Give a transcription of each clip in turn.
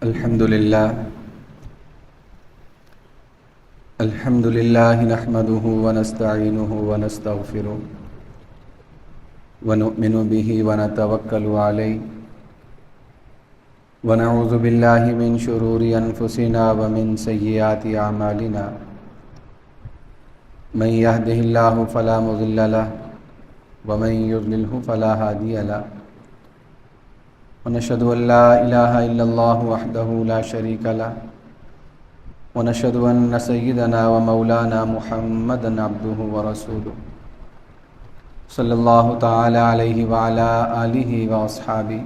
الحمد لله نحمده ونستعينه ونستغفره ونؤمن به ونتوكل عليه ونعوذ بالله من شرور أنفسنا ومن سيئات أعمالنا من يهده الله فلا مضل له ومن يضلله فلا هادي له ونشهد أن لا إله إلا الله وحده لا شريك له ونشهد أن سيدنا ومولانا محمدا عبده ورسوله صلى الله تعالى عليه وعلى آله وأصحابه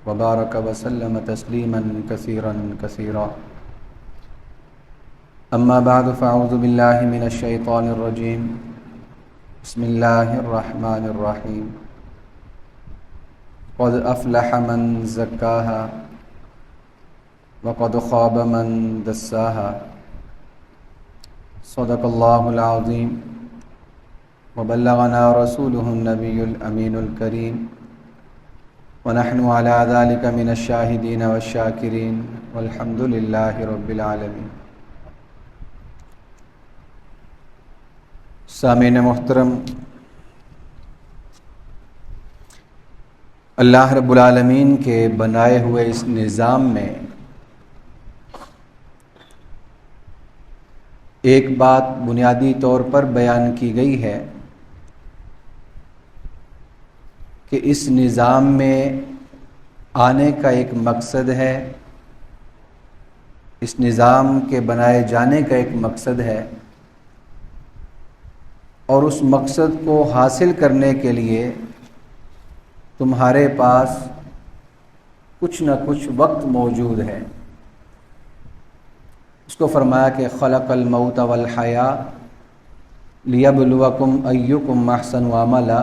وبارك وسلم تسليما كثيرا كثيرا. أما بعد فأعوذ بالله من الشيطان الرجيم. بسم الله الرحمن الرحيم. قد أفلح من زكاها وقد خاب من دساها. صدق الله العظيم وبلغنا رسوله النبي الأمين الكريم ونحن على ذلك من الشاهدين والشاكرين والحمد لله رب العالمين. سامعین محترم، اللہ رب العالمین کے بنائے ہوئے اس نظام میں ایک بات بنیادی طور پر بیان کی گئی ہے کہ اس نظام میں آنے کا ایک مقصد ہے، اس نظام کے بنائے جانے کا ایک مقصد ہے، اور اس مقصد کو حاصل کرنے کے لیے تمہارے پاس کچھ نہ کچھ وقت موجود ہے. اس کو فرمایا کہ خلق الموت والحیاء لیبلوکم ایکم احسن عملا،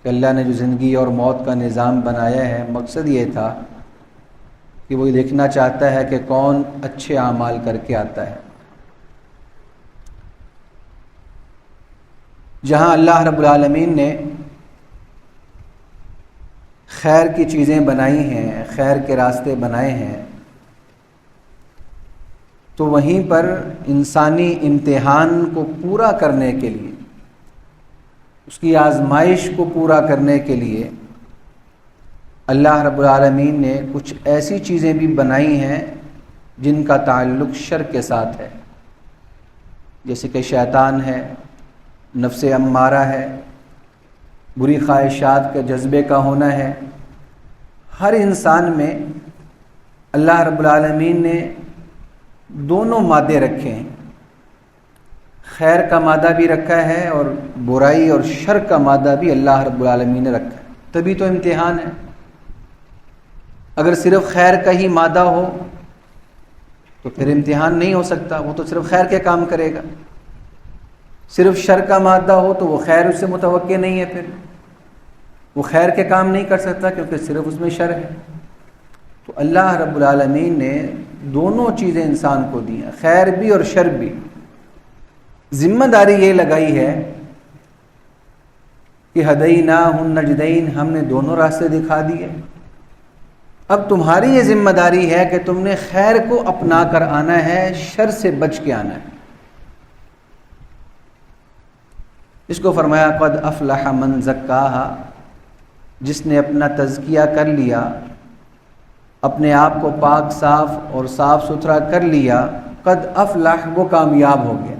کہ اللہ نے جو زندگی اور موت کا نظام بنایا ہے، مقصد یہ تھا کہ وہ دیکھنا چاہتا ہے کہ کون اچھے اعمال کر کے آتا ہے. جہاں اللہ رب العالمین نے خیر کی چیزیں بنائی ہیں، خیر کے راستے بنائے ہیں، تو وہیں پر انسانی امتحان کو پورا کرنے کے لیے، اس کی آزمائش کو پورا کرنے کے لیے اللہ رب العالمین نے کچھ ایسی چیزیں بھی بنائی ہیں جن کا تعلق شر کے ساتھ ہے، جیسے کہ شیطان ہے، نفس امارہ ہے، بری خواہشات کے جذبے کا ہونا ہے. ہر انسان میں اللہ رب العالمین نے دونوں مادے رکھے ہیں، خیر کا مادہ بھی رکھا ہے اور برائی اور شر کا مادہ بھی اللہ رب العالمین نے رکھا ہے. تبھی تو امتحان ہے. اگر صرف خیر کا ہی مادہ ہو تو پھر امتحان نہیں ہو سکتا، وہ تو صرف خیر کے کام کرے گا. صرف شر کا مادہ ہو تو وہ خیر اس سے متوقع نہیں ہے، پھر وہ خیر کے کام نہیں کر سکتا کیونکہ صرف اس میں شر ہے. تو اللہ رب العالمین نے دونوں چیزیں انسان کو دی ہیں، خیر بھی اور شر بھی. ذمہ داری یہ لگائی ہے کہ ہدیناہ النجدین، ہم نے دونوں راستے دکھا دیے. اب تمہاری یہ ذمہ داری ہے کہ تم نے خیر کو اپنا کر آنا ہے، شر سے بچ کے آنا ہے. اس کو فرمایا قد افلح من زکاہا، جس نے اپنا تزکیہ کر لیا، اپنے آپ کو پاک صاف اور صاف ستھرا کر لیا. قد افلح، وہ کامیاب ہو گیا.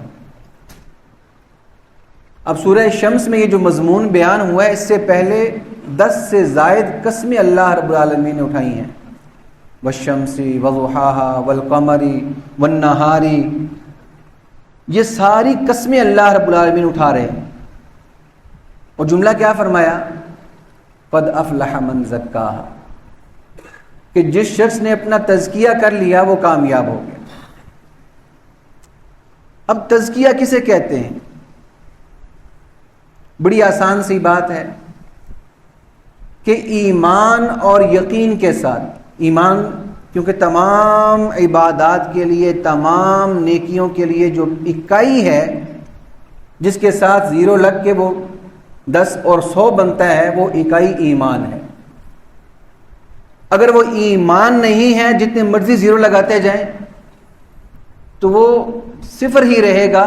اب سورہ شمس میں یہ جو مضمون بیان ہوا ہے، اس سے پہلے 10 سے زائد قسمیں اللہ رب العالمین نے اٹھائی ہیں. والشمس وضحاها والقمر والنہار، یہ ساری قسمیں اللہ رب العالمین اٹھا رہے ہیں. اور جملہ کیا فرمایا؟ قد افلح من زکاہا، کہ جس شخص نے اپنا تزکیہ کر لیا وہ کامیاب ہو گیا. اب تزکیہ کسے کہتے ہیں؟ بڑی آسان سی بات ہے کہ ایمان اور یقین کے ساتھ، ایمان کیونکہ تمام عبادات کے لیے، تمام نیکیوں کے لیے جو اکائی ہے جس کے ساتھ زیرو لگ کے وہ 10 اور 100 بنتا ہے، وہ اکائی ایمان ہے. اگر وہ ایمان نہیں ہے جتنے مرضی زیرو لگاتے جائیں تو وہ صفر ہی رہے گا،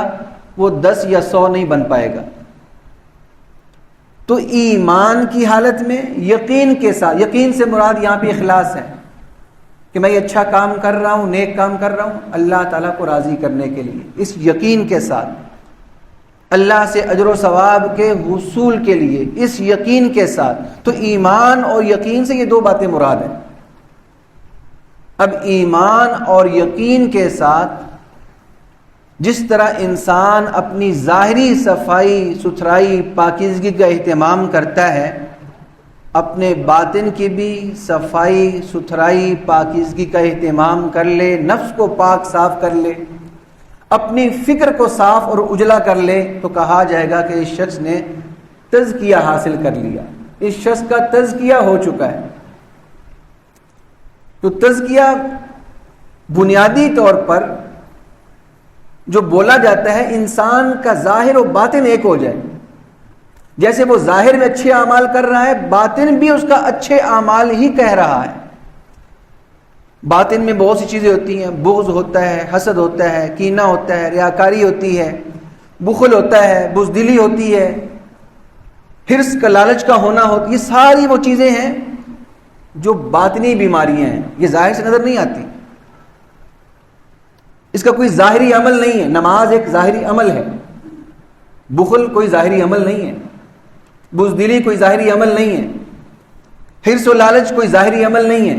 وہ 10 یا 100 نہیں بن پائے گا۔ تو ایمان کی حالت میں یقین کے ساتھ، یقین سے مراد یہاں پہ اخلاص ہے کہ میں یہ اچھا کام کر رہا ہوں، نیک کام کر رہا ہوں اللہ تعالیٰ کو راضی کرنے کے لیے، اس یقین کے ساتھ اللہ سے اجر و ثواب کے حصول کے لیے، اس یقین کے ساتھ۔ تو ایمان اور یقین سے یہ دو باتیں مراد ہیں۔ اب ایمان اور یقین کے ساتھ جس طرح انسان اپنی ظاہری صفائی ستھرائی پاکیزگی کا اہتمام کرتا ہے، اپنے باطن کی بھی صفائی ستھرائی پاکیزگی کا اہتمام کر لے، نفس کو پاک صاف کر لے، اپنی فکر کو صاف اور اجلا کر لے، تو کہا جائے گا کہ اس شخص نے تزکیہ حاصل کر لیا، اس شخص کا تزکیہ ہو چکا ہے۔ تو تزکیہ بنیادی طور پر جو بولا جاتا ہے انسان کا ظاہر و باطن ایک ہو جائے، جیسے وہ ظاہر میں اچھے اعمال کر رہا ہے باطن بھی اس کا اچھے اعمال ہی کہہ رہا ہے۔ باطن میں بہت سی چیزیں ہوتی ہیں، بغض ہوتا ہے، حسد ہوتا ہے، کینہ ہوتا ہے، ریاکاری ہوتی ہے، بخل ہوتا ہے، بزدلی ہوتی ہے، حرص کا لالچ کا ہونا ہوتا ہے، یہ ساری وہ چیزیں ہیں جو باطنی بیماریاں ہیں، یہ ظاہر سے نظر نہیں آتی، اس کا کوئی ظاہری عمل نہیں ہے۔ نماز ایک ظاہری عمل ہے، بخل کوئی ظاہری عمل نہیں ہے، بزدلی کوئی ظاہری عمل نہیں ہے، حرص و لالچ کوئی ظاہری عمل نہیں ہے۔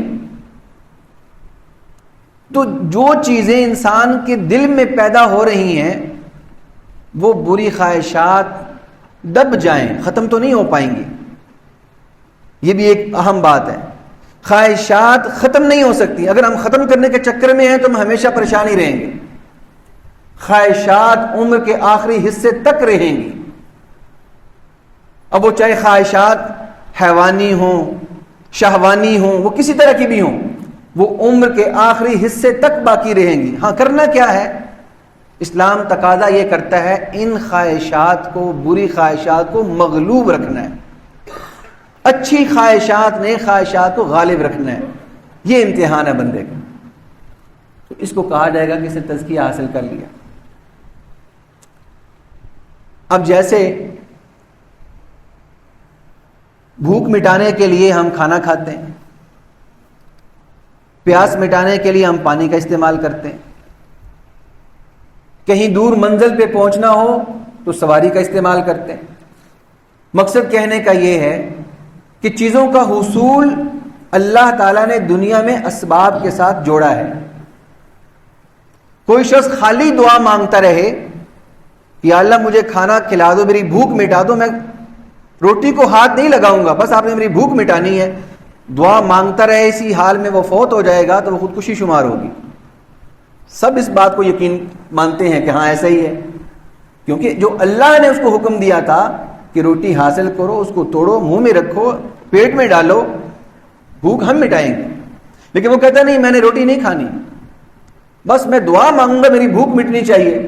تو جو چیزیں انسان کے دل میں پیدا ہو رہی ہیں وہ بری خواہشات دب جائیں، ختم تو نہیں ہو پائیں گی، یہ بھی ایک اہم بات ہے۔ خواہشات ختم نہیں ہو سکتی، اگر ہم ختم کرنے کے چکر میں ہیں تو ہم ہمیشہ پریشان ہی رہیں گے۔ خواہشات عمر کے آخری حصے تک رہیں گی، اب وہ چاہے خواہشات حیوانی ہوں، شہوانی ہوں، وہ کسی طرح کی بھی ہوں، وہ عمر کے آخری حصے تک باقی رہیں گی۔ ہاں کرنا کیا ہے؟ اسلام تقاضا یہ کرتا ہے ان خواہشات کو، بری خواہشات کو مغلوب رکھنا ہے، اچھی خواہشات نیک خواہشات کو غالب رکھنا ہے، یہ امتحان ہے بندے کا۔ تو اس کو کہا جائے گا کہ اس نے تزکیہ حاصل کر لیا۔ اب جیسے بھوک مٹانے کے لیے ہم کھانا کھاتے ہیں، پیاس مٹانے کے لیے ہم پانی کا استعمال کرتے ہیں، کہیں دور منزل پہ پہنچنا ہو تو سواری کا استعمال کرتے ہیں۔ مقصد کہنے کا یہ ہے کہ چیزوں کا حصول اللہ تعالیٰ نے دنیا میں اسباب کے ساتھ جوڑا ہے۔ کوئی شخص خالی دعا مانگتا رہے کہ یا اللہ مجھے کھانا کھلا دو، میری بھوک مٹا دو، میں روٹی کو ہاتھ نہیں لگاؤں گا، بس آپ نے میری بھوک مٹانی ہے، دعا مانگتا رہے اسی حال میں وہ فوت ہو جائے گا تو وہ خودکشی شمار ہوگی۔ سب اس بات کو یقین مانتے ہیں کہ ہاں ایسا ہی ہے، کیونکہ جو اللہ نے اس کو حکم دیا تھا کہ روٹی حاصل کرو، اس کو توڑو، منہ میں رکھو، پیٹ میں ڈالو، بھوک ہم مٹائیں گے، لیکن وہ کہتا نہیں میں نے روٹی نہیں کھانی، بس میں دعا مانگوں گا، میری بھوک مٹنی چاہیے،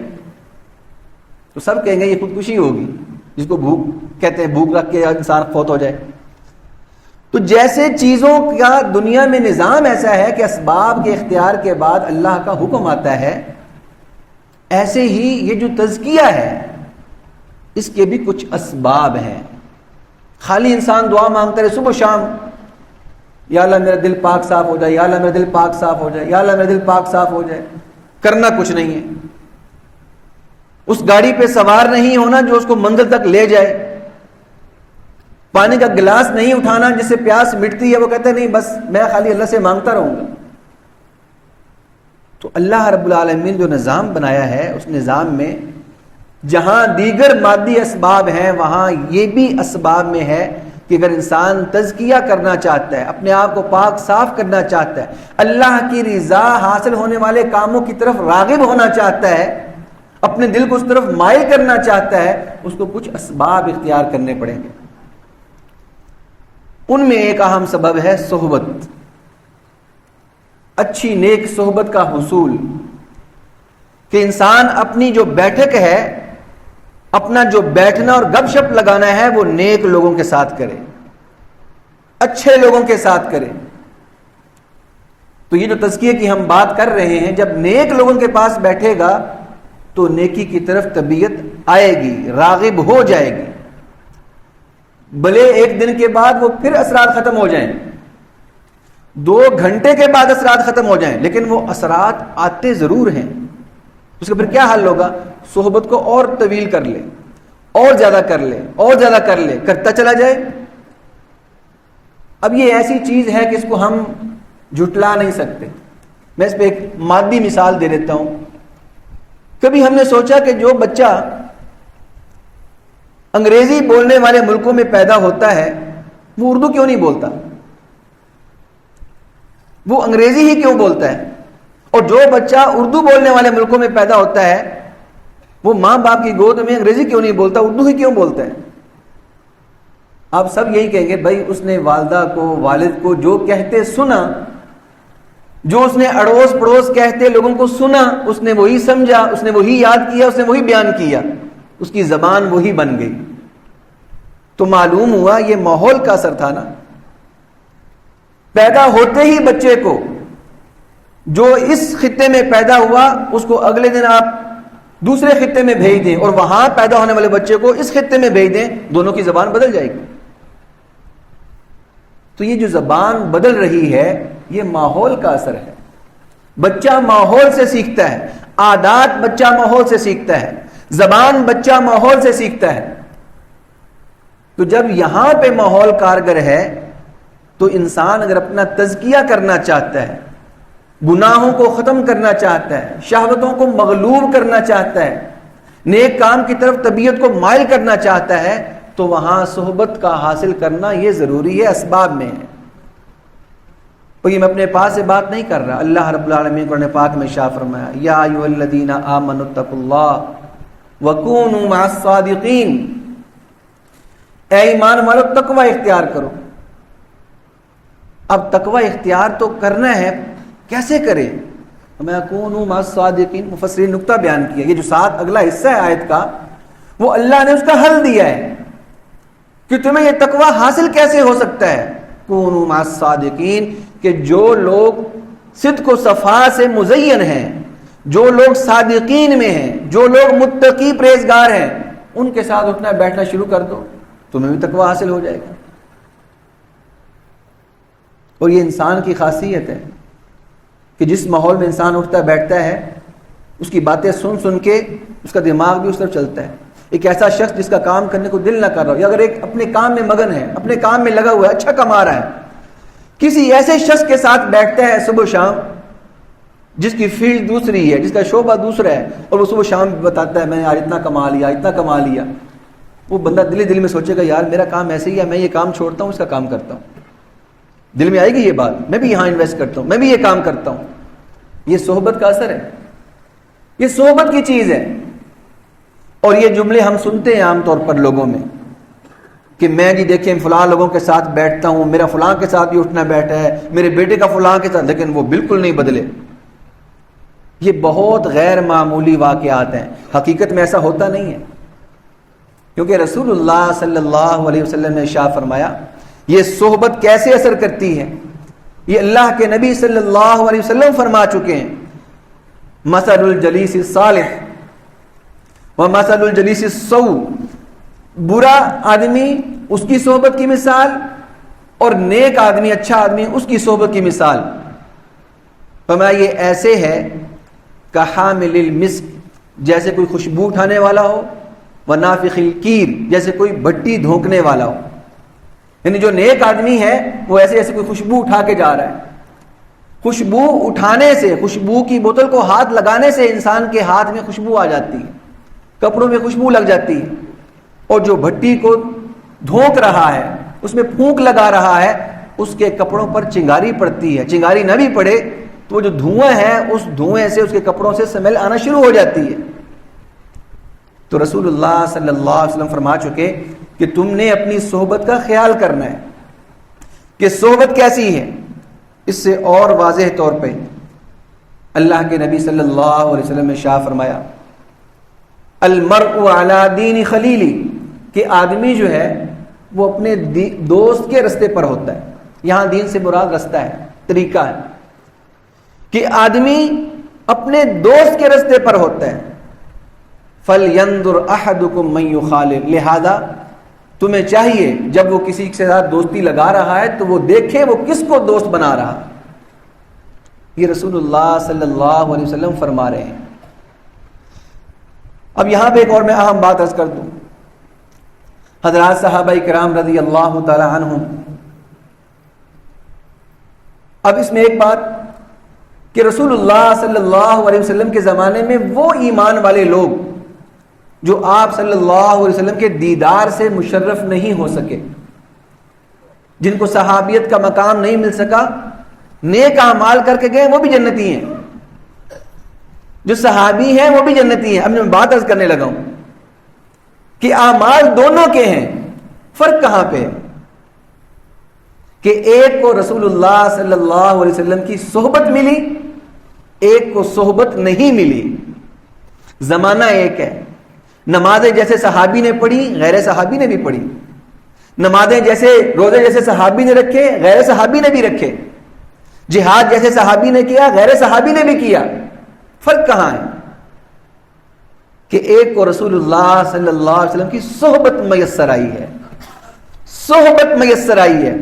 تو سب کہیں گے یہ خودکشی ہوگی، جس کو بھوک کہتے ہیں، بھوک رکھ کے انسان فوت ہو جائے۔ تو جیسے چیزوں کا دنیا میں نظام ایسا ہے کہ اسباب کے اختیار کے بعد اللہ کا حکم آتا ہے، ایسے ہی یہ جو تزکیہ ہے اس کے بھی کچھ اسباب ہیں۔ خالی انسان دعا مانگتا رہے صبح و شام، یا اللہ میرا دل پاک صاف ہو جائے، یا اللہ میرا دل پاک صاف ہو جائے، یا اللہ میرا دل پاک صاف ہو جائے، کرنا کچھ نہیں ہے۔ اس گاڑی پہ سوار نہیں ہونا جو اس کو منزل تک لے جائے، پانی کا گلاس نہیں اٹھانا جس سے پیاس مٹتی ہے، وہ کہتا ہے نہیں بس میں خالی اللہ سے مانگتا رہوں گا۔ تو اللہ رب العالمین جو نظام بنایا ہے اس نظام میں جہاں دیگر مادی اسباب ہیں وہاں یہ بھی اسباب میں ہے کہ اگر انسان تزکیہ کرنا چاہتا ہے، اپنے آپ کو پاک صاف کرنا چاہتا ہے، اللہ کی رضا حاصل ہونے والے کاموں کی طرف راغب ہونا چاہتا ہے، اپنے دل کو اس طرف مائل کرنا چاہتا ہے، اس کو کچھ اسباب اختیار کرنے پڑیں گے۔ ان میں ایک اہم سبب ہے صحبت، اچھی نیک صحبت کا حصول، کہ انسان اپنی جو بیٹھک ہے، اپنا جو بیٹھنا اور گپ شپ لگانا ہے وہ نیک لوگوں کے ساتھ کرے، اچھے لوگوں کے ساتھ کرے، تو یہ جو تزکیے کی ہم بات کر رہے ہیں، جب نیک لوگوں کے پاس بیٹھے گا تو نیکی کی طرف طبیعت آئے گی، راغب ہو جائے گی، بھلے ایک دن کے بعد وہ پھر اثرات ختم ہو جائیں، 2 گھنٹے کے بعد اثرات ختم ہو جائیں، لیکن وہ اثرات آتے ضرور ہیں۔ اس کا پھر کیا حل ہوگا؟ صحبت کو اور طویل کر لے، اور زیادہ کر لے، اور زیادہ کر لے، کرتا چلا جائے۔ اب یہ ایسی چیز ہے کہ اس کو ہم جھٹلا نہیں سکتے۔ میں اس پہ ایک مادی مثال دے دیتا ہوں۔ کبھی ہم نے سوچا کہ جو بچہ انگریزی بولنے والے ملکوں میں پیدا ہوتا ہے وہ اردو کیوں نہیں بولتا؟ وہ انگریزی ہی کیوں بولتا ہے؟ اور جو بچہ اردو بولنے والے ملکوں میں پیدا ہوتا ہے وہ ماں باپ کی گود میں انگریزی کیوں نہیں بولتا، اردو ہی کیوں بولتا ہے؟ آپ سب یہی کہیں گے بھائی اس نے والدہ کو، والد کو جو کہتے سنا، جو اس نے اڑوس پڑوس کہتے لوگوں کو سنا، اس نے وہی سمجھا، اس نے وہی یاد کیا، اس نے وہی بیان کیا، اس کی زبان وہی بن گئی۔ تو معلوم ہوا یہ ماحول کا اثر تھا نا۔ پیدا ہوتے ہی بچے کو جو اس خطے میں پیدا ہوا اس کو اگلے دن آپ دوسرے خطے میں بھیج دیں اور وہاں پیدا ہونے والے بچے کو اس خطے میں بھیج دیں، دونوں کی زبان بدل جائے گی۔ تو یہ جو زبان بدل رہی ہے یہ ماحول کا اثر ہے۔ بچہ ماحول سے سیکھتا ہے، عادات بچہ ماحول سے سیکھتا ہے، زبان بچہ ماحول سے سیکھتا ہے۔ تو جب یہاں پہ ماحول کارگر ہے تو انسان اگر اپنا تزکیہ کرنا چاہتا ہے، گناہوں کو ختم کرنا چاہتا ہے، شہوتوں کو مغلوب کرنا چاہتا ہے، نیک کام کی طرف طبیعت کو مائل کرنا چاہتا ہے، تو وہاں صحبت کا حاصل کرنا یہ ضروری ہے، اسباب میں ہے۔ اور یہ میں اپنے پاس سے بات نہیں کر رہا، اللہ رب العالمین قرآن پاک میں ارشاد فرمایا، یا ایھا الذین آمنوا اتقوا اللہ وکونوا مع الصادقین، اے ایمان والو تقوی اختیار کرو۔ اب تقوی اختیار تو کرنا ہے، کیسے کرے؟ میں اکونوا مع الصادقین، مفسرین نقطہ بیان کیا، یہ جو ساتھ اگلا حصہ ہے آیت کا وہ اللہ نے اس کا حل دیا ہے کہ تمہیں یہ تقوی حاصل کیسے ہو سکتا ہے۔ کونوا مع الصادقین، کہ جو لوگ صدق و صفا سے مزین ہیں، جو لوگ صادقین میں ہیں، جو لوگ متقی پرہیزگار ہیں، ان کے ساتھ اٹھنا بیٹھنا شروع کر دو، تمہیں بھی تقوی حاصل ہو جائے گا۔ اور یہ انسان کی خاصیت ہے کہ جس ماحول میں انسان اٹھتا بیٹھتا ہے اس کی باتیں سن سن کے اس کا دماغ بھی اس طرف چلتا ہے۔ ایک ایسا شخص جس کا کام کرنے کو دل نہ کر رہا ہو، یا اگر ایک اپنے کام میں مگن ہے، اپنے کام میں لگا ہوا ہے، اچھا کما رہا ہے، کسی ایسے شخص کے ساتھ بیٹھتا ہے صبح شام جس کی فیلڈ دوسری ہے، جس کا شعبہ دوسرا ہے، اور وہ صبح شام بتاتا ہے میں نے آج اتنا کما لیا، اتنا کما لیا، وہ بندہ دل میں سوچے گا یار میرا کام ایسے ہی ہے، میں یہ کام چھوڑتا ہوں، اس کا کام کرتا ہوں۔ دل میں آئے گی یہ بات، میں بھی یہاں انویسٹ کرتا ہوں، میں بھی یہ کام کرتا ہوں۔ یہ صحبت کا اثر ہے، یہ صحبت کی چیز ہے۔ اور یہ جملے ہم سنتے ہیں عام طور پر لوگوں میں کہ میں جی دیکھیں فلاں لوگوں کے ساتھ بیٹھتا ہوں، میرا فلاں کے ساتھ بھی اٹھنا بیٹھا ہے، میرے بیٹے کا فلاں کے ساتھ، لیکن وہ بالکل نہیں بدلے۔ یہ بہت غیر معمولی واقعات ہیں، حقیقت میں ایسا ہوتا نہیں ہے، کیونکہ رسول اللہ صلی اللہ علیہ وسلم نے ارشاد فرمایا یہ صحبت کیسے اثر کرتی ہے، یہ اللہ کے نبی صلی اللہ علیہ وسلم فرما چکے ہیں۔ مثل الجلیس الصالح ومثل الجلیس السوء، برا آدمی اس کی صحبت کی مثال اور نیک آدمی اچھا آدمی اس کی صحبت کی مثال۔ فرمایا یہ ایسے ہے کحامل المسک، جیسے کوئی خوشبو اٹھانے والا ہو، ونافخ الکیر، جیسے کوئی بھٹی دھونکنے والا ہو۔ یعنی جو نیک آدمی ہے وہ ایسے ایسے کوئی خوشبو اٹھا کے جا رہا ہے، خوشبو اٹھانے سے، خوشبو کی بوتل کو ہاتھ لگانے سے انسان کے ہاتھ میں خوشبو آ جاتی ہے، کپڑوں میں خوشبو لگ جاتی ہے، اور جو بھٹی کو دھونک رہا ہے، اس میں پھونک لگا رہا ہے، اس کے کپڑوں پر چنگاری پڑتی ہے، چنگاری نہ بھی پڑے تو وہ جو دھواں ہے اس دھوئیں سے اس کے کپڑوں سے سمیل آنا شروع ہو جاتی ہے۔ تو رسول اللہ صلی اللہ علیہ وسلم فرما چکے کہ تم نے اپنی صحبت کا خیال کرنا ہے کہ صحبت کیسی ہے۔ اس سے اور واضح طور پہ اللہ کے نبی صلی اللہ علیہ وسلم نے ارشاد فرمایا المرء علی دین خلیلی، کہ آدمی جو ہے وہ اپنے دوست کے رستے پر ہوتا ہے۔ یہاں دین سے مراد رستہ ہے، طریقہ ہے۔ کہ آدمی اپنے دوست کے راستے پر ہوتا ہے. فَلْيَنْظُرْ أَحَدُكُمْ مَنْ يُخَالِلْ، لہذا تمہیں چاہیے جب وہ کسی کے ساتھ دوستی لگا رہا ہے تو وہ دیکھے وہ کس کو دوست بنا رہا ہے. یہ رسول اللہ صلی اللہ علیہ وسلم فرما رہے ہیں. اب یہاں پہ ایک اور میں اہم بات عرض کر دوں. حضرات صحابہ کرام رضی اللہ تعالی عنہم، اب اس میں ایک بات کہ رسول اللہ صلی اللہ علیہ وسلم کے زمانے میں وہ ایمان والے لوگ جو آپ صلی اللہ علیہ وسلم کے دیدار سے مشرف نہیں ہو سکے، جن کو صحابیت کا مقام نہیں مل سکا، نیک اعمال کر کے گئے، وہ بھی جنتی ہیں. جو صحابی ہیں وہ بھی جنتی ہیں. اب میں بات عرض کرنے لگا ہوں کہ اعمال دونوں کے ہیں، فرق کہاں پہ ہے؟ کہ ایک کو رسول اللہ صلی اللہ علیہ وسلم کی صحبت ملی، ایک کو صحبت نہیں ملی. زمانہ ایک ہے. نمازیں جیسے صحابی نے پڑھی، غیر صحابی نے بھی پڑھی. نمازیں جیسے، روزے جیسے صحابی نے رکھے، غیر صحابی نے بھی رکھے. جہاد جیسے صحابی نے کیا، غیر صحابی نے بھی کیا. فرق کہاں ہے؟ کہ ایک کو رسول اللہ صلی اللہ علیہ وسلم کی صحبت میسر آئی ہے، صحبت میسر آئی ہے.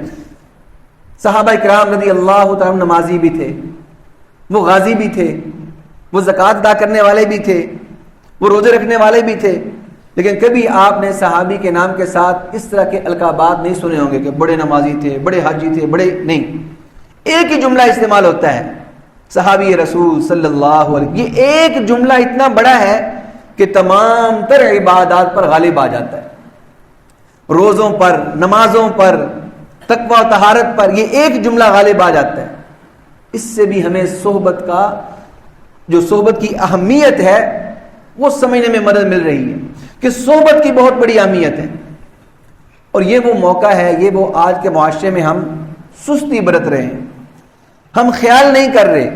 صحابہ کرام رضی اللہ تعالی نمازی بھی تھے، وہ غازی بھی تھے، وہ زکوٰۃ ادا کرنے والے بھی تھے، وہ روزے رکھنے والے بھی تھے، لیکن کبھی آپ نے صحابی کے نام کے ساتھ اس طرح کے القابات نہیں سنے ہوں گے کہ بڑے نمازی تھے، بڑے حاجی تھے، بڑے نہیں. ایک ہی جملہ استعمال ہوتا ہے، صحابی رسول صلی اللہ علیہ وسلم. یہ ایک جملہ اتنا بڑا ہے کہ تمام تر عبادات پر غالب آ جاتا ہے. روزوں پر، نمازوں پر، تقوی و طہارت پر یہ ایک جملہ غالب آ جاتا ہے. اس سے بھی ہمیں صحبت کا، جو صحبت کی اہمیت ہے وہ سمجھنے میں مدد مل رہی ہے کہ صحبت کی بہت بڑی اہمیت ہے. اور یہ وہ موقع ہے، یہ وہ آج کے معاشرے میں ہم سستی برت رہے ہیں. ہم خیال نہیں کر رہے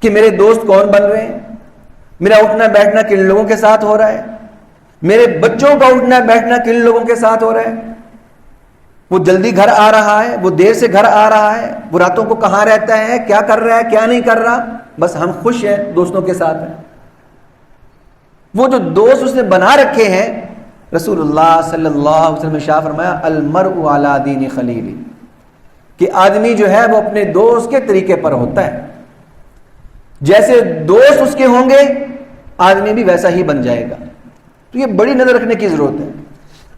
کہ میرے دوست کون بن رہے ہیں، میرا اٹھنا بیٹھنا کن لوگوں کے ساتھ ہو رہا ہے، میرے بچوں کا اٹھنا بیٹھنا کن لوگوں کے ساتھ ہو رہا ہے، وہ جلدی گھر آ رہا ہے، وہ دیر سے گھر آ رہا ہے، وہ راتوں کو کہاں رہتا ہے، کیا کر رہا ہے، کیا نہیں کر رہا. بس ہم خوش ہیں دوستوں کے ساتھ ہیں. وہ جو دوست اس نے بنا رکھے ہیں، رسول اللہ صلی اللہ علیہ وسلم نے شاہ فرمایا المرء علی دین خلیل، کہ آدمی جو ہے وہ اپنے دوست کے طریقے پر ہوتا ہے. جیسے دوست اس کے ہوں گے آدمی بھی ویسا ہی بن جائے گا. تو یہ بڑی نظر رکھنے کی ضرورت ہے.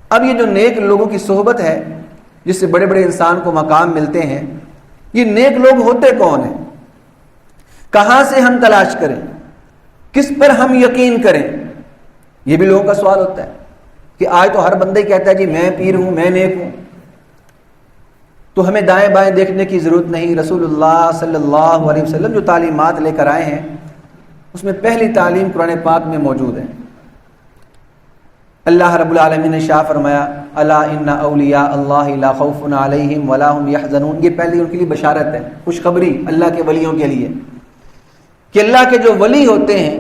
اب یہ جو نیک لوگوں کی صحبت ہے جس سے بڑے بڑے انسان کو مقام ملتے ہیں، یہ نیک لوگ ہوتے کون ہیں؟ کہاں سے ہم تلاش کریں؟ کس پر ہم یقین کریں؟ یہ بھی لوگوں کا سوال ہوتا ہے کہ آج تو ہر بندہ ہی کہتا ہے جی میں پیر ہوں، میں نیک ہوں. تو ہمیں دائیں بائیں دیکھنے کی ضرورت نہیں. رسول اللہ صلی اللہ علیہ وسلم جو تعلیمات لے کر آئے ہیں اس میں پہلی تعلیم قرآن پاک میں موجود ہے. اللہ رب العالمین نے شاہ فرمایا الا ان اولیاء اللہ لا خوف علیہم ولا هم يحزنون. یہ پہلی ان کے لیے بشارت ہے، خوشخبری اللہ کے ولیوں کے لیے کہ اللہ کے جو ولی ہوتے ہیں،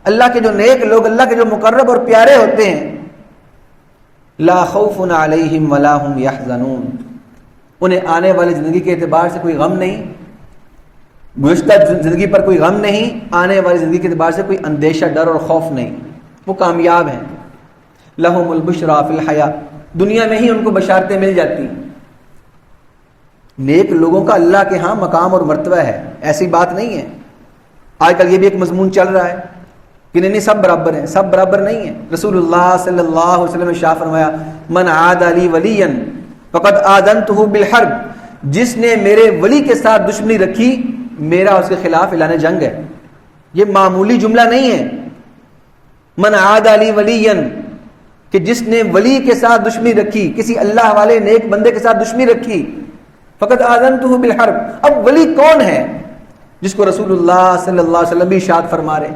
اللہ کے جو نیک لوگ، اللہ کے جو مقرب اور پیارے ہوتے ہیں، لا خوف علیہم ولا هم يحزنون، انہیں آنے والی زندگی کے اعتبار سے کوئی غم نہیں، گزشتہ زندگی پر کوئی غم نہیں، آنے والی زندگی کے اعتبار سے کوئی اندیشہ، ڈر اور خوف نہیں. وہ کامیاب ہیں. لہم البشریٰ فی الحیاۃ، دنیا میں ہی ان کو بشارتیں مل جاتی ہیں. نیک لوگوں کا اللہ کے ہاں مقام اور مرتبہ ہے، ایسی بات نہیں ہے. آج کل یہ بھی ایک مضمون چل رہا ہے کہ نہیں سب برابر ہیں. سب برابر نہیں ہیں. رسول اللہ صلی اللہ علیہ وسلم نے شاہ فرمایا من عاد لی ولیا فقد آذنتہ بالحرب، جس نے میرے ولی کے ساتھ دشمنی رکھی میرا اس کے خلاف اعلان جنگ ہے. یہ معمولی جملہ نہیں ہے. من عاد لی ولیا، کہ جس نے ولی کے ساتھ دشمنی رکھی، کسی اللہ والے نیک بندے کے ساتھ دشمنی رکھی، فقد آذنتہ بالحرب. اب ولی کون ہے؟ جس کو رسول اللہ صلی اللہ علیہ وسلم بھی ارشاد فرما رہے.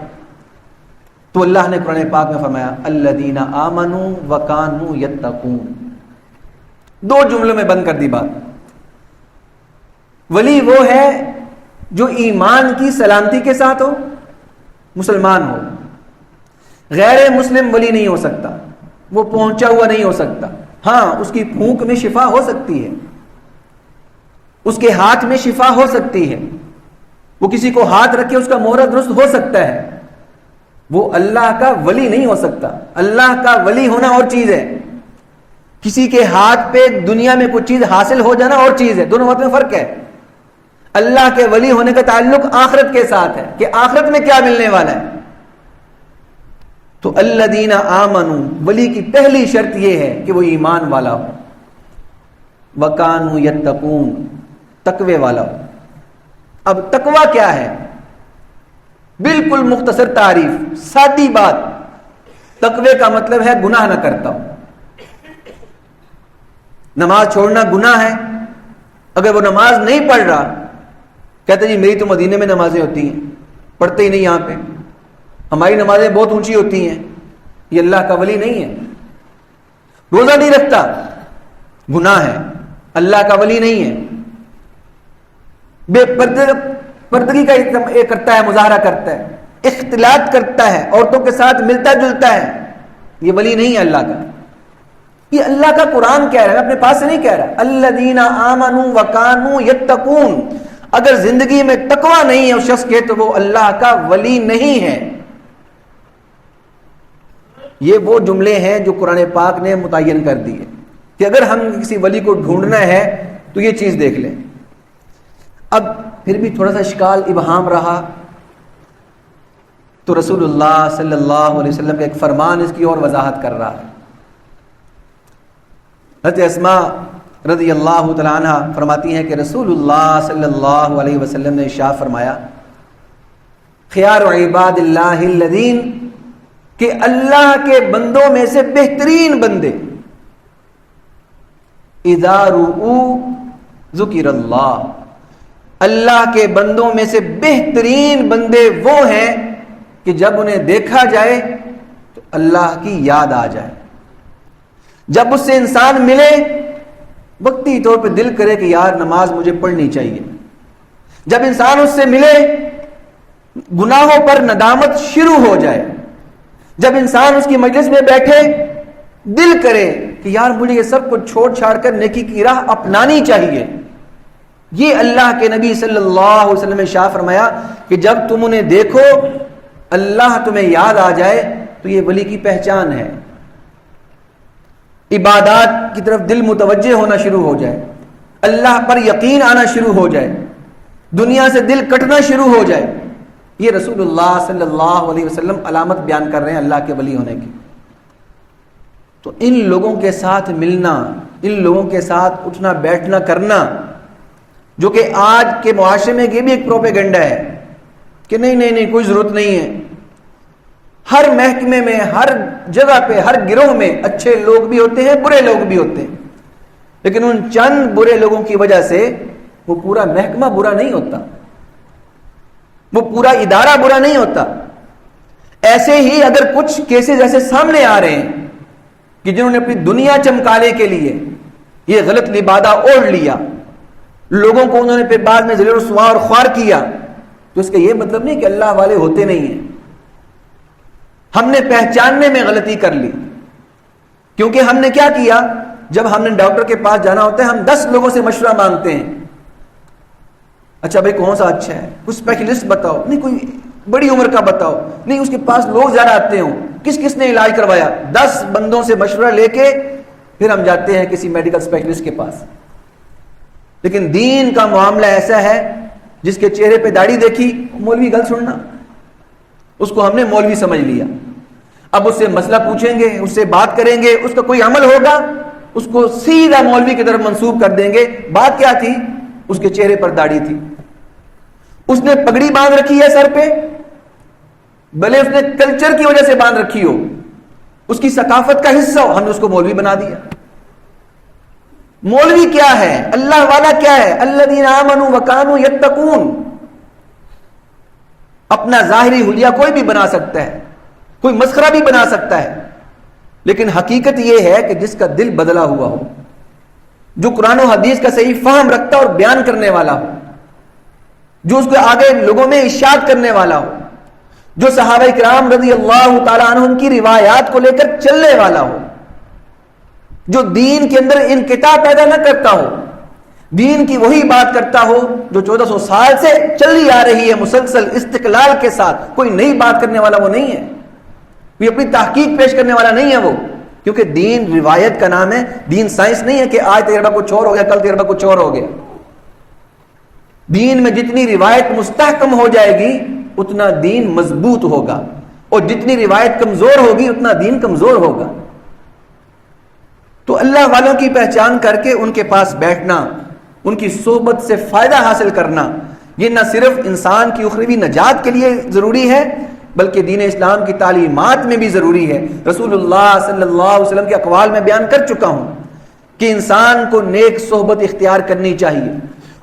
تو اللہ نے قرآن پاک میں فرمایا الذین آمنوا وکانوا یتقون. دو جملوں میں بند کر دی بات. ولی وہ ہے جو ایمان کی سلامتی کے ساتھ ہو، مسلمان ہو. غیر مسلم ولی نہیں ہو سکتا، وہ پہنچا ہوا نہیں ہو سکتا. ہاں اس کی پھونک میں شفا ہو سکتی ہے، اس کے ہاتھ میں شفا ہو سکتی ہے، وہ کسی کو ہاتھ رکھے اس کا مہرہ درست ہو سکتا ہے، وہ اللہ کا ولی نہیں ہو سکتا۔ اللہ کا ولی ہونا اور چیز ہے، کسی کے ہاتھ پہ دنیا میں کچھ چیز حاصل ہو جانا اور چیز ہے، دونوں بات میں فرق ہے۔ اللہ کے ولی ہونے کا تعلق آخرت کے ساتھ ہے کہ آخرت میں کیا ملنے والا ہے۔ تو الذین آمنوا، ولی کی پہلی شرط یہ ہے کہ وہ ایمان والا ہو، وکانوا یتقون، تقوی والا ہو۔ اب تقوی کیا ہے؟ بالکل مختصر تعریف، سادی بات، تقوی کا مطلب ہے گناہ نہ کرتا ہوں۔ نماز چھوڑنا گناہ ہے، اگر وہ نماز نہیں پڑھ رہا، کہتے جی میری تو مدینے میں نمازیں ہوتی ہیں، پڑھتے ہی نہیں یہاں پہ، ہماری نمازیں بہت اونچی ہوتی ہیں، یہ اللہ کا ولی نہیں ہے۔ روزہ نہیں رکھتا، گناہ ہے، اللہ کا ولی نہیں ہے۔ بے پردگی کا کرتا ہے، مظاہرہ کرتا ہے، اختلاط کرتا ہے، عورتوں کے ساتھ ملتا جلتا ہے، یہ ولی نہیں ہے اللہ کا۔ یہ اللہ کا قرآن کہہ رہا ہے، میں اپنے پاس سے نہیں کہہ رہا۔ الذین آمنوا وکانوا یتقون، اگر زندگی میں تقوی نہیں ہے اس شخص کے تو وہ اللہ کا ولی نہیں ہے۔ یہ وہ جملے ہیں جو قرآن پاک نے متعین کر دی ہے کہ اگر ہم کسی ولی کو ڈھونڈنا ہے تو یہ چیز دیکھ لیں۔ اب پھر بھی تھوڑا سا اشکال ابہام رہا تو رسول اللہ صلی اللہ علیہ وسلم کا ایک فرمان اس کی اور وضاحت کر رہا ہے۔ حضرت اسماء رضی اللہ تعالیٰ عنہ فرماتی ہیں کہ رسول اللہ صلی اللہ علیہ وسلم نے ارشاد فرمایا، خیار عباد اللہ الذین، کہ اللہ کے بندوں میں سے بہترین بندے، اذا رؤوا ذکر اللہ، اللہ کے بندوں میں سے بہترین بندے وہ ہیں کہ جب انہیں دیکھا جائے تو اللہ کی یاد آ جائے، جب اس سے انسان ملے وقتی طور پہ دل کرے کہ یار نماز مجھے پڑھنی چاہیے، جب انسان اس سے ملے گناہوں پر ندامت شروع ہو جائے، جب انسان اس کی مجلس میں بیٹھے دل کرے کہ یار مجھے یہ سب کچھ چھوڑ چھاڑ کر نیکی کی راہ اپنانی چاہیے۔ یہ اللہ کے نبی صلی اللہ علیہ وسلم نے ارشاد فرمایا کہ جب تم انہیں دیکھو اللہ تمہیں یاد آ جائے تو یہ ولی کی پہچان ہے۔ عبادات کی طرف دل متوجہ ہونا شروع ہو جائے، اللہ پر یقین آنا شروع ہو جائے، دنیا سے دل کٹنا شروع ہو جائے، یہ رسول اللہ صلی اللہ علیہ وسلم علامت بیان کر رہے ہیں اللہ کے ولی ہونے کی۔ تو ان لوگوں کے ساتھ ملنا، ان لوگوں کے ساتھ اٹھنا بیٹھنا کرنا، جو کہ آج کے معاشرے میں یہ بھی ایک پروپیگنڈا ہے کہ نہیں کوئی ضرورت نہیں ہے۔ ہر محکمے میں، ہر جگہ پہ، ہر گروہ میں اچھے لوگ بھی ہوتے ہیں، برے لوگ بھی ہوتے ہیں، لیکن ان چند برے لوگوں کی وجہ سے وہ پورا محکمہ برا نہیں ہوتا، وہ پورا ادارہ برا نہیں ہوتا۔ ایسے ہی اگر کچھ کیسز ایسے سامنے آ رہے ہیں کہ جنہوں نے اپنی دنیا چمکانے کے لیے یہ غلط لبادہ اوڑھ لیا، لوگوں کو انہوں نے پھر بعد میں ذلیل و رسوا اور خوار کیا، تو اس کا یہ مطلب نہیں کہ اللہ والے ہوتے نہیں ہیں۔ ہم نے پہچاننے میں غلطی کر لی، کیونکہ ہم نے کیا کیا، جب ہم نے ڈاکٹر کے پاس جانا ہوتا ہے ہم 10 لوگوں سے مشورہ مانگتے ہیں، اچھا بھائی کون سا اچھا ہے، کچھ اسپیشلسٹ بتاؤ، نہیں کوئی بڑی عمر کا بتاؤ، نہیں اس کے پاس لوگ زیادہ آتے ہوں، کس نے علاج کروایا، 10 بندوں سے مشورہ لے کے پھر ہم جاتے ہیں کسی میڈیکل اسپیشلسٹ کے پاس۔ لیکن دین کا معاملہ ایسا ہے، جس کے چہرے پہ داڑھی دیکھی مولوی گل سننا، اس کو ہم نے مولوی سمجھ لیا، اب اس سے مسئلہ پوچھیں گے، اس سے بات کریں گے، اس کا کوئی عمل ہوگا اس کو سیدھا مولوی کی طرف منسوب کر دیں گے۔ بات کیا تھی، اس کے چہرے پر داڑھی تھی، اس نے پگڑی باندھ رکھی ہے سر پہ، بھلے اس نے کلچر کی وجہ سے باندھ رکھی ہو، اس کی ثقافت کا حصہ ہو، ہم نے اس کو مولوی بنا دیا۔ مولوی کیا ہے، اللہ والا کیا ہے، الذین آمنوا وکانوا یتقون۔ اپنا ظاہری حلیہ کوئی بھی بنا سکتا ہے، کوئی مسخرہ بھی بنا سکتا ہے، لیکن حقیقت یہ ہے کہ جس کا دل بدلا ہوا ہو، جو قرآن و حدیث کا صحیح فہم رکھتا اور بیان کرنے والا ہو، جو اس کو آگے لوگوں میں ارشاد کرنے والا ہو، جو صحابہ کرام رضی اللہ تعالیٰ عنہم کی روایات کو لے کر چلنے والا ہو، جو دین کے اندر انقطاع پیدا نہ کرتا ہو، دین کی وہی بات کرتا ہو جو 1400 سال سے چلی آ رہی ہے مسلسل استقلال کے ساتھ. کوئی نئی بات کرنے والا وہ نہیں ہے, کوئی اپنی تحقیق پیش کرنے والا نہیں ہے وہ, کیونکہ دین روایت کا نام ہے. دین سائنس نہیں ہے کہ آج تجربہ کچھ اور ہو گیا, کل تجربہ کچھ اور ہو گیا. دین میں جتنی روایت مستحکم ہو جائے گی اتنا دین مضبوط ہوگا, اور جتنی روایت کمزور ہوگی اتنا دین کمزور ہوگا. تو اللہ والوں کی پہچان کر کے ان کے پاس بیٹھنا, ان کی صحبت سے فائدہ حاصل کرنا, یہ نہ صرف انسان کی اخروی نجات کے لیے ضروری ہے بلکہ دین اسلام کی تعلیمات میں بھی ضروری ہے. رسول اللہ صلی اللہ علیہ وسلم کے اقوال میں بیان کر چکا ہوں کہ انسان کو نیک صحبت اختیار کرنی چاہیے,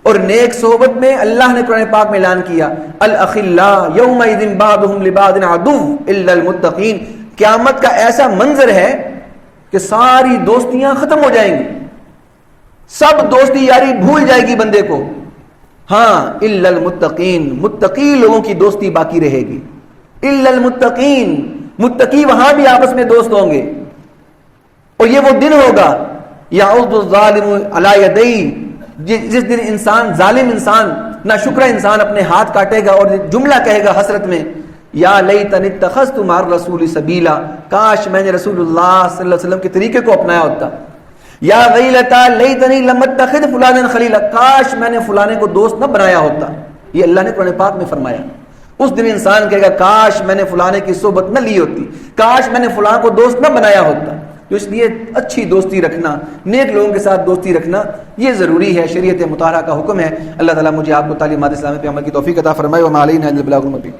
اور نیک صحبت میں اللہ نے قرآن پاک میں اعلان کیا الاخلاء یومئذ بعضهم لبعض عدو الا المتقین. قیامت کا ایسا منظر ہے کہ ساری دوستیاں ختم ہو جائیں گی, سب دوستی یاری بھول جائے گی بندے کو, ہاں الا المتقین, متقی لوگوں کی دوستی باقی رہے گی. الا المتقین, متقی وہاں بھی آپس میں دوست ہوں گے. اور یہ وہ دن ہوگا یعض الظالم علی یدیہ, جس دن انسان, ظالم انسان, ناشکرا انسان اپنے ہاتھ کاٹے گا اور جملہ کہے گا حسرت میں یا لیتنی اتخذت مع الرسول سبیلا, کاش میں نے رسول اللہ صلی اللہ علیہ وسلم کے طریقے کو اپنایا ہوتا. یا ویلتا لیتنی لم اتخذ فلانا خلیلا, کاش میں نے فلانے کو دوست نہ بنایا ہوتا. یہ اللہ نے قرآن پاک میں فرمایا. اس دن انسان کہے گا کاش میں نے فلانے کی صحبت نہ لی ہوتی, کاش میں نے فلاں کو دوست نہ بنایا ہوتا. تو اس لیے اچھی دوستی رکھنا, نیک لوگوں کے ساتھ دوستی رکھنا یہ ضروری ہے, شریعت مطہرہ کا حکم ہے. اللہ تعالیٰ مجھے آپ کو تعلیمات اسلامی پہ عمل کی توفیق عطا فرمائے. وما علینا الا البلاغ المبین.